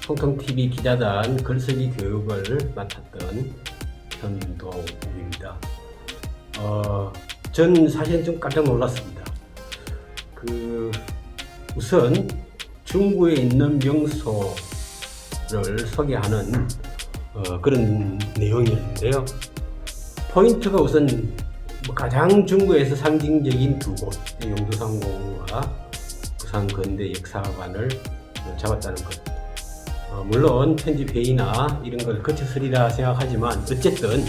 통통TV 기자단 글쓰기 교육을 맡았던 현도욱입니다. 전 사실 좀 깜짝 놀랐습니다. 우선 중구에 있는 명소를 소개하는 그런 내용이었는데요. 포인트가 우선 가장 중구에서 상징적인 두 곳, 용두상공원과 부산 근대 역사관을 잡았다는 것. 물론 편집회의나 이런 걸 거쳐서리라 생각하지만 어쨌든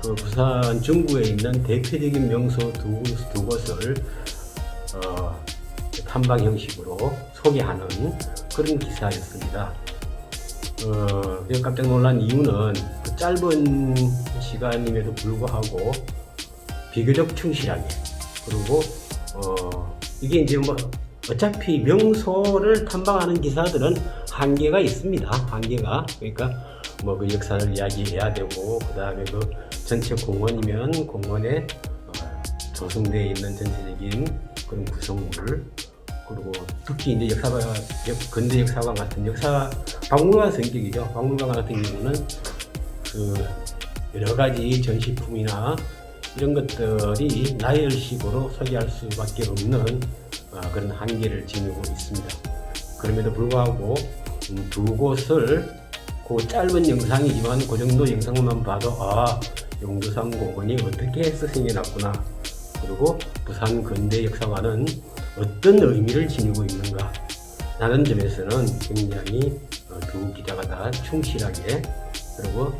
그 부산 중구에 있는 대표적인 명소 두 곳을 탐방 형식으로 소개하는 그런 기사였습니다. 깜짝 놀란 이유는 그 짧은 시간임에도 불구하고 비교적 충실하게, 그리고 이게 이제 어차피 명소를 탐방하는 기사들은 한계가 있습니다. 한계가. 그러니까 그 역사를 이야기해야 되고, 그 다음에 그 전체 공원이면 공원에 조성되어 있는 전체적인 그런 구성물, 그리고 특히 이제 근대 역사관 같은 박물관 성격이죠. 박물관 같은 경우는 여러 가지 전시품이나 이런 것들이 나열식으로 소개할 수밖에 없는 그런 한계를 지니고 있습니다. 그럼에도 불구하고 두 곳을 그 짧은 영상이지만 그 정도 영상만 봐도 용두상공원이 어떻게 해서 생겨났구나, 그리고 부산 근대역사관은 어떤 의미를 지니고 있는가 라는 점에서는 굉장히 두 기자가 다 충실하게 그리고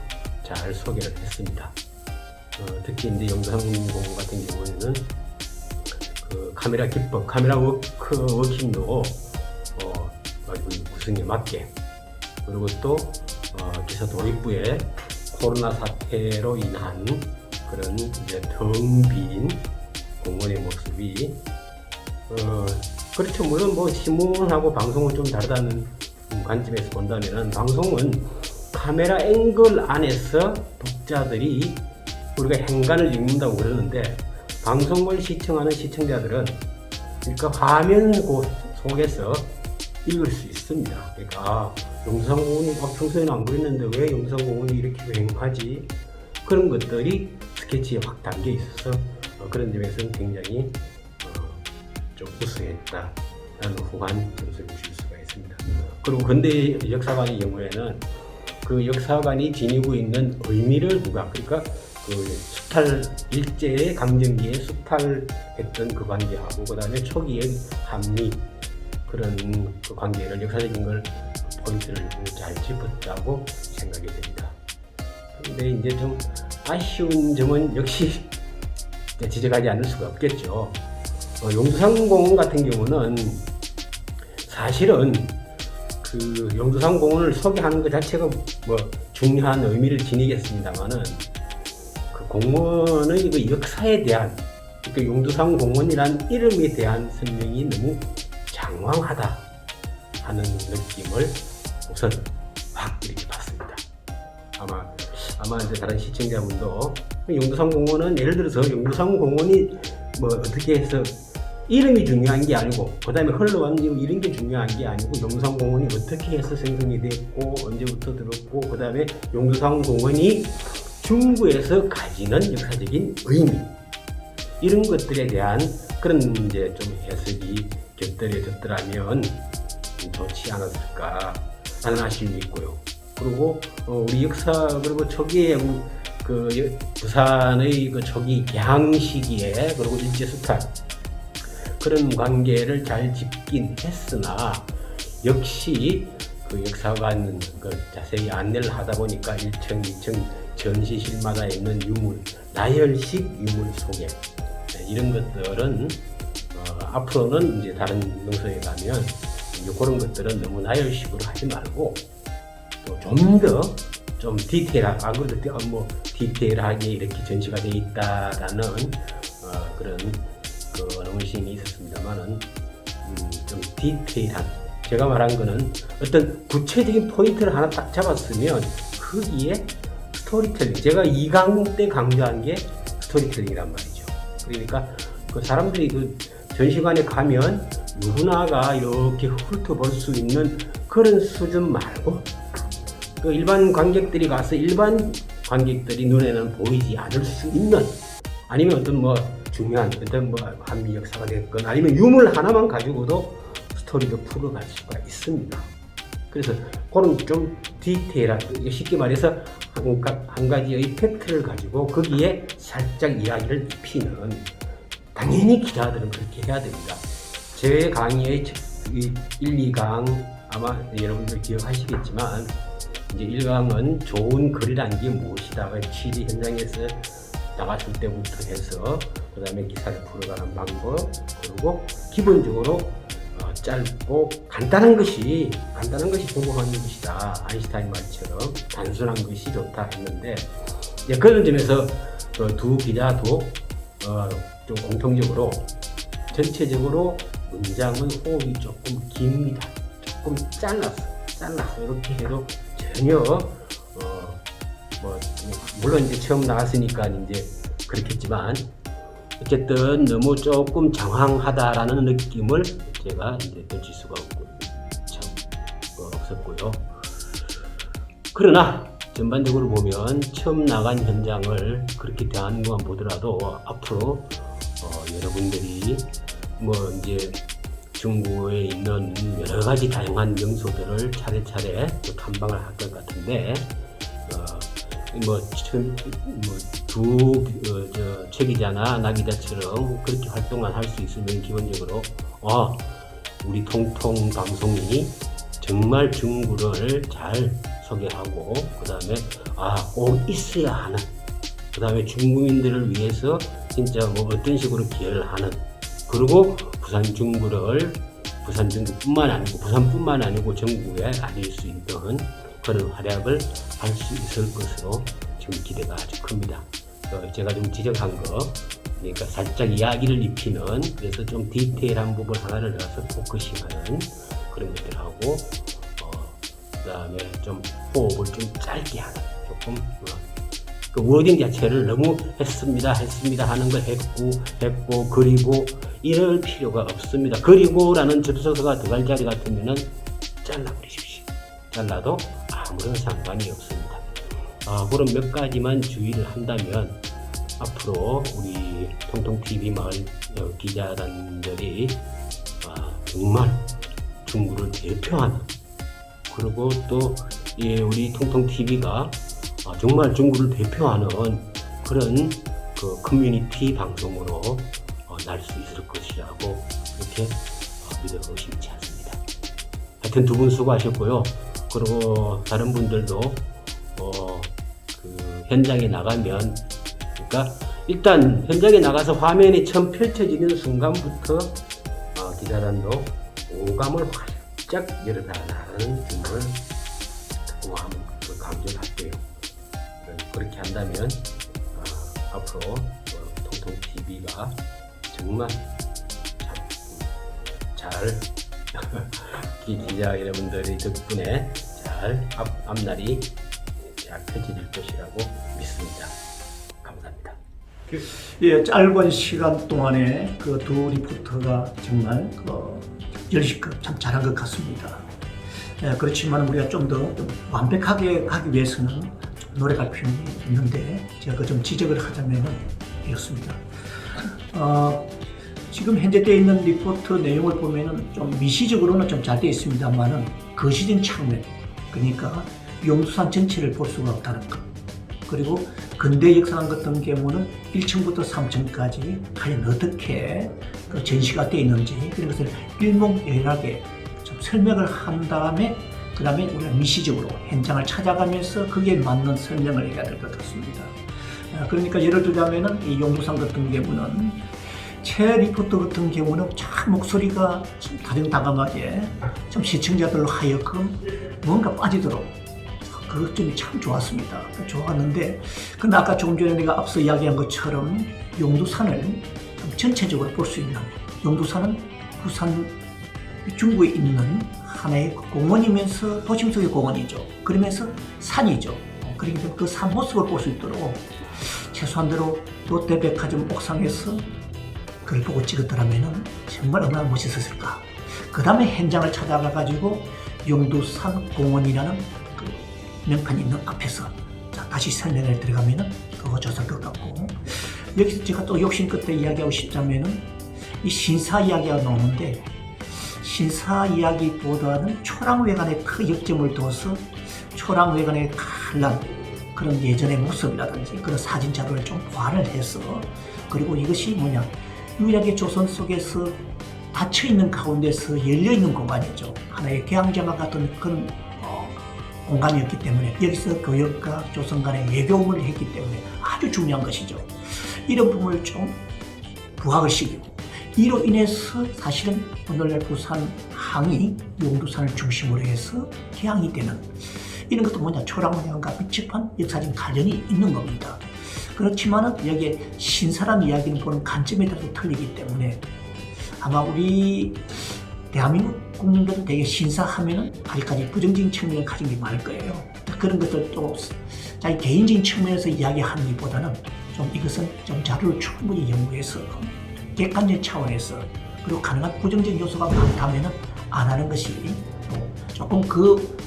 잘 소개를 했습니다. 특히 이제 용두상공원 같은 경우에는 카메라 기법, 카메라 워킹도 구성에 맞게, 그리고 또 기사 도입부에 코로나 사태로 인한 그런 이제 텅 빈 공원의 모습이 그렇죠. 물론 신문하고 방송은 좀 다르다는 관점에서 본다면은, 방송은 카메라 앵글 안에서 독자들이 우리가 행간을 읽는다고 그러는데, 방송을 시청하는 시청자들은 그러니까 화면 속에서 읽을 수 있습니다. 그러니까 용두상공원이 평소에는 안 그랬는데 왜 용두상공원이 이렇게 유행하지? 그런 것들이 스케치에 확 담겨 있어서 그런 점에서는 굉장히 좀 우수했다라는 후한 점수를 줄 수가 있습니다. 그리고 근대 역사관의 경우에는 그 역사관이 지니고 있는 의미를 그러니까 수탈 일제의 강점기에 수탈했던 그 관계하고, 그 다음에 초기의 한미 그런 그 관계를, 역사적인 걸 포인트를 잘 짚었다고 생각이 됩니다. 근데 이제 좀 아쉬운 점은 역시 지적하지 않을 수가 없겠죠. 용두상공원 같은 경우는 사실은 용두상공원을 소개하는 것 자체가 중요한 의미를 지니겠습니다만은, 공원의 그 역사에 대한, 그러니까 용두상공원이란 이름에 대한 설명이 너무 장황하다 하는 느낌을 우선 확 이렇게 받습니다. 아마 이제 다른 시청자분도 용두상공원은, 예를 들어서 용두상공원이 어떻게 해서 이름이 중요한 게 아니고, 그 다음에 흘러간 이런 게 중요한 게 아니고, 용두상공원이 어떻게 해서 생성이 됐고 언제부터 들었고, 그 다음에 용두상공원이 중구에서 가지는 역사적인 의미, 이런 것들에 대한 그런 이제 좀 해석이 곁들여졌더라면 좋지 않았을까 하는 아쉬움이 있고요. 그리고 우리 역사, 그리고 초기에 부산의 초기 개항 시기에, 그리고 일제 수탈 그런 관계를 잘 짚긴 했으나, 역시 역사관 자세히 안내를 하다 보니까 1층, 2층 전시실마다 있는 유물, 나열식 유물 소개, 이런 것들은 앞으로는 이제 다른 명소에 가면 그런 것들은 너무 나열식으로 하지 말고 좀 디테일하게 이렇게 전시가 되어 있다라는 그런 의심이 있었습니다만은, 좀 디테일한, 제가 말한 거는 어떤 구체적인 포인트를 하나 딱 잡았으면 거기에 스토리텔링, 제가 2강 때 강조한 게 스토리텔링이란 말이죠. 그러니까 사람들이 전시관에 가면 누구나가 이렇게 훑어볼 수 있는 그런 수준 말고 그 일반 관객들이 가서 일반 관객들이 눈에는 보이지 않을 수 있는, 아니면 어떤 뭐 중요한 어떤 뭐 한미 역사가 됐건 아니면 유물 하나만 가지고도 스토리도 풀어갈 수가 있습니다. 그래서 그런 좀 디테일한, 쉽게 말해서 한 가지의 팩트를 가지고 거기에 살짝 이야기를 입히는, 당연히 기자들은 그렇게 해야 됩니다. 제 강의의 1, 2강 아마 여러분들 기억하시겠지만, 이제 1강은 좋은 글이라는 게 무엇이다, 취재 현장에서 나갔을 때부터 해서 그 다음에 기사를 풀어가는 방법, 그리고 기본적으로 짧고 간단한 것이 성공하는 것이다. 아인슈타인 말처럼 단순한 것이 좋다 했는데, 이제 그런 점에서 두 기자도 좀 공통적으로 전체적으로 문장은 호흡이 조금 깁니다. 조금 잘랐어. 이렇게 해도 전혀 물론 이제 처음 나왔으니까 이제 그렇겠지만, 어쨌든 너무 조금 장황하다라는 느낌을 제가 이제 떨칠 수가 없었고요. 그러나 전반적으로 보면 처음 나간 현장을 그렇게 대하는 것만 보더라도 앞으로 여러분들이 뭐 이제 중국에 있는 여러 가지 다양한 명소들을 차례차례 탐방을 할 것 같은데, 최 기자나 나 기자처럼 그렇게 활동을 할 수 있으면 기본적으로 우리 통통 방송이 정말 중구를 잘 소개하고, 그 다음에 꼭 있어야 하는, 그 다음에 중국인들을 위해서 진짜 뭐 어떤 식으로 기여를 하는, 그리고 부산 중구뿐만 아니고 부산뿐만 아니고 전국에 알릴 수 있는 그런 활약을 할 수 있을 것으로 지금 기대가 아주 큽니다. 제가 좀 지적한 거, 그러니까 살짝 이야기를 입히는, 그래서 좀 디테일한 부분 하나를 넣어서 포커싱하는 그런 것들하고, 그 다음에 좀 호흡을 좀 짧게 하는, 조금 그 워딩 자체를 너무 했습니다 하는 거 했고 그리고 이럴 필요가 없습니다. 그리고라는 접속사가 들어갈 자리 같으면은 잘라버리십시오. 잘라도 아무런 상관이 없습니다. 그런 몇 가지만 주의를 한다면 앞으로 우리 통통TV 마을 기자단들이 정말 중구를 대표하는, 그리고 또 우리 통통TV가 정말 중구를 대표하는 그런 그 커뮤니티 방송으로 날 수 있을 것이라고 그렇게 믿어 의심치 않습니다. 하여튼 두 분 수고하셨고요. 그리고 다른 분들도 그 현장에 나가면, 그러니까 일단 현장에 나가서 화면이 처음 펼쳐지는 순간부터 기자단도 오감을 활짝 열어달라는 점을 강조를 할게요. 그렇게 한다면 앞으로 통통TV가 정말 잘 기자 여러분들의 덕분에 잘 앞날이 잘 펼쳐질 것이라고 믿습니다. 감사합니다. 짧은 시간 동안에 그 두 리포터가 정말 열심히 참 잘한 것 같습니다. 그렇지만 우리가 좀 더 완벽하게 가기 위해서는 좀 노력할 필요는 있는데, 제가 좀 지적을 하자면 이렇습니다. 지금 현재 되어 있는 리포트 내용을 보면은 좀 미시적으로는 좀 잘 되어 있습니다만은 거시적인 측면, 그러니까 용두산 전체를 볼 수가 없다는 것, 그리고 근대 역사 같은 경우는 1층부터 3층까지 과연 어떻게 전시가 되어 있는지, 그런 것을 일목요연하게 좀 설명을 한 다음에 그 다음에 우리가 미시적으로 현장을 찾아가면서 거기에 맞는 설명을 해야 될 것 같습니다. 그러니까 예를 들자면은 이 용두산 같은 경우는 최 리포터 같은 경우는 참 목소리가 좀 다정다감하게 좀 시청자들로 하여금 뭔가 빠지도록 그 점이 참 좋았습니다. 좋았는데, 근데 아까 조금 전에 내가 앞서 이야기한 것처럼 용두산을 좀 전체적으로 볼 수 있는, 용두산은 부산 중구에 있는 하나의 공원이면서 도심 속의 공원이죠. 그러면서 산이죠. 그러니까 그 산 모습을 볼 수 있도록 최소한대로 롯데백화점 옥상에서 그걸 보고 찍었더라면 정말 얼마나 멋있었을까. 그 다음에 현장을 찾아가 가지고 용두산 공원이라는 그 명판이 있는 앞에서 자, 다시 설명을 들어가면은 더 좋을 것 같고, 여기서 제가 또 욕심 끝에 이야기하고 싶자면은 이 신사 이야기가 나오는데, 신사 이야기보다는 초랑외관에 그 역점을 둬서 초랑외관의 칼날 그런 예전의 모습이라든지 그런 사진 자료를 좀 보완을 해서, 그리고 이것이 뭐냐, 유일하게 조선 속에서 닫혀있는 가운데서 열려있는 공간이죠. 하나의 개항제와 같은 그런 공간이었기 때문에 여기서 교역과 조선 간의 외교를 했기 때문에 아주 중요한 것이죠. 이런 부분을 좀 부각을 시키고, 이로 인해서 사실은 오늘날 부산 항이 용두산을 중심으로 해서 개항이 되는, 이런 것도 뭐냐, 초랑왕과 밀접한 역사적인 관련이 있는 겁니다. 그렇지만은 여기에 신사라는 이야기는 보는 관점에 따라서 틀리기 때문에 아마 우리 대한민국 국민들은 되게 신사하면은 아직까지 부정적인 측면을 가진 게 많을 거예요. 그런 것들 또 자기 개인적인 측면에서 이야기하는 것보다는 좀 이것은 좀 자료를 충분히 연구해서 객관적 차원에서, 그리고 가능한 부정적인 요소가 많다면은 안 하는 것이 또 조금 그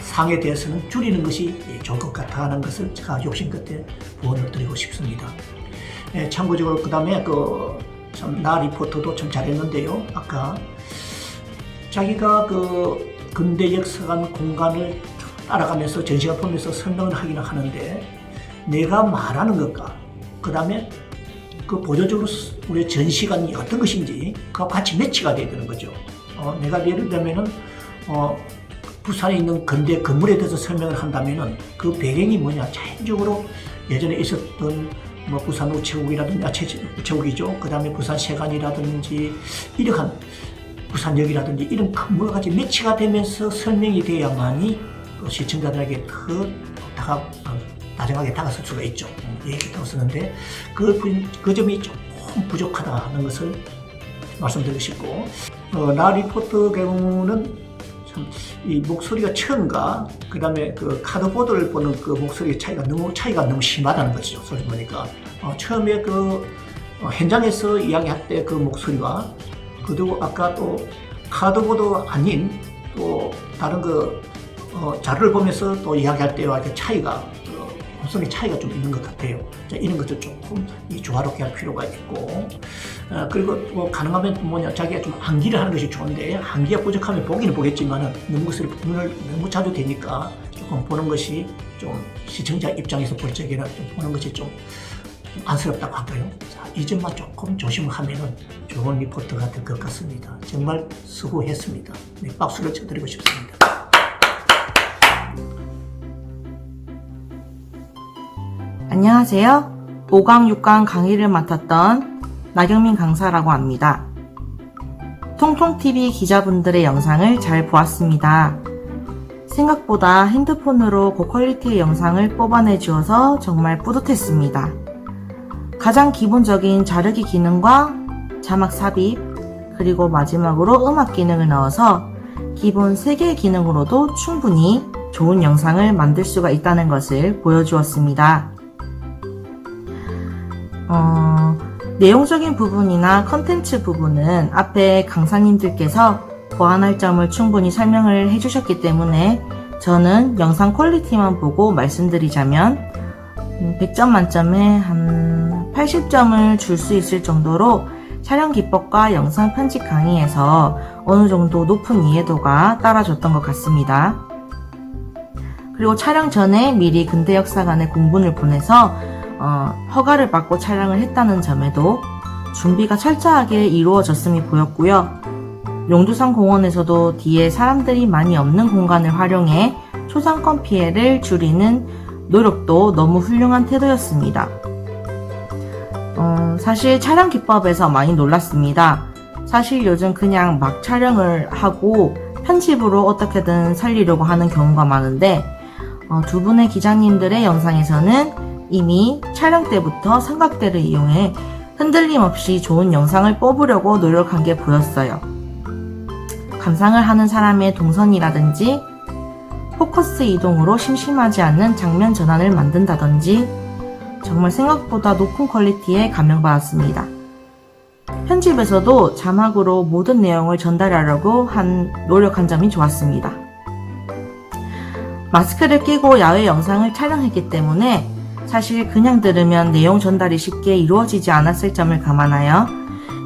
상에 대해서는 줄이는 것이 좋을 것 같아 하는 것을 제가 욕심 끝에 부언을 드리고 싶습니다. 참고적으로 그 다음에 나 리포터도 참 잘했는데요. 아까 자기가 그 근대 역사관 공간을 따라가면서 전시관 보면서 설명을 하기는 하는데, 내가 말하는 것과 그 다음에 그 보조적으로 우리 전시관이 어떤 것인지 그와 같이 매치가 돼야 되는 거죠. 내가 예를 들면은 부산에 있는 근대 건물에 대해서 설명을 한다면은 그 배경이 뭐냐, 자연적으로 예전에 있었던 뭐 부산 우체국이라든지 우체국이죠. 그 다음에 부산 세관이라든지 이러한 부산역이라든지 이런 건물과 같이 매치가 되면서 설명이 돼야만이 시청자들에게 더 다정하게 다가설 수가 있죠. 얘기했다고 쓰는데 그 점이 조금 부족하다 하는 것을 말씀드리고 싶고, 나 리포터 경우는 이 목소리가 처음과 그 다음에 그 카드보드를 보는 그 목소리 차이가 너무 심하다는 것이죠. 소리 보니까 처음에 그 현장에서 이야기할 때 그 목소리와, 그리고 아까 또 카드보드 아닌 또 다른 그 자료를 보면서 또 이야기할 때와 이렇게 차이가 목소리 차이가 좀 있는 것 같아요. 자, 이런 것도 조금 조화롭게 할 필요가 있고, 그리고 뭐 가능하면 뭐냐, 자기가 좀 암기를 하는 것이 좋은데, 암기가 부족하면 보기는 보겠지만은 너무 자주 되니까 조금 보는 것이 좀 시청자 입장에서 볼 적에는 좀 보는 것이 좀 안쓰럽다고 할까요? 자, 이 점만 조금 조심을 하면은 좋은 리포터가 될 것 같습니다. 정말 수고했습니다. 네, 박수를 쳐드리고 싶습니다. 안녕하세요. 5강, 6강 강의를 맡았던 나경민 강사라고 합니다. 통통TV 기자분들의 영상을 잘 보았습니다. 생각보다 핸드폰으로 고퀄리티의 영상을 뽑아내 주어서 정말 뿌듯했습니다. 가장 기본적인 자르기 기능과 자막 삽입, 그리고 마지막으로 음악 기능을 넣어서 기본 3개의 기능으로도 충분히 좋은 영상을 만들 수가 있다는 것을 보여주었습니다. 내용적인 부분이나 컨텐츠 부분은 앞에 강사님들께서 보완할 점을 충분히 설명을 해주셨기 때문에 저는 영상 퀄리티만 보고 말씀드리자면 100점 만점에 한 80점을 줄 수 있을 정도로 촬영 기법과 영상 편집 강의에서 어느 정도 높은 이해도가 따라줬던 것 같습니다. 그리고 촬영 전에 미리 근대 역사관에 공문을 보내서 허가를 받고 촬영을 했다는 점에도 준비가 철저하게 이루어졌음이 보였고요. 용두산 공원에서도 뒤에 사람들이 많이 없는 공간을 활용해 초상권 피해를 줄이는 노력도 너무 훌륭한 태도였습니다. 사실 촬영 기법에서 많이 놀랐습니다. 사실 요즘 그냥 막 촬영을 하고 편집으로 어떻게든 살리려고 하는 경우가 많은데 두 분의 기자님들의 영상에서는 이미 촬영 때부터 삼각대를 이용해 흔들림 없이 좋은 영상을 뽑으려고 노력한 게 보였어요. 감상을 하는 사람의 동선이라든지 포커스 이동으로 심심하지 않는 장면 전환을 만든다든지 정말 생각보다 높은 퀄리티에 감명받았습니다. 편집에서도 자막으로 모든 내용을 전달하려고 노력한 점이 좋았습니다. 마스크를 끼고 야외 영상을 촬영했기 때문에 사실 그냥 들으면 내용 전달이 쉽게 이루어지지 않았을 점을 감안하여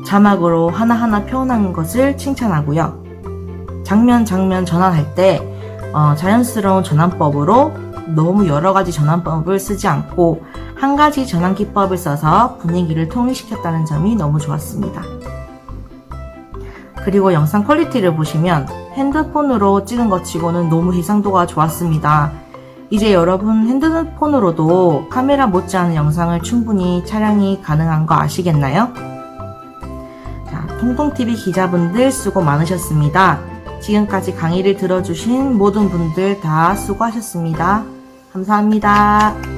자막으로 하나하나 표현한 것을 칭찬하고요. 장면 전환할 때 자연스러운 전환법으로 너무 여러 가지 전환법을 쓰지 않고 한 가지 전환 기법을 써서 분위기를 통일시켰다는 점이 너무 좋았습니다. 그리고 영상 퀄리티를 보시면 핸드폰으로 찍은 것 치고는 너무 해상도가 좋았습니다. 이제 여러분 핸드폰으로도 카메라 못지않은 영상을 충분히 촬영이 가능한 거 아시겠나요? 자, 통통TV 기자분들 수고 많으셨습니다. 지금까지 강의를 들어주신 모든 분들 다 수고하셨습니다. 감사합니다.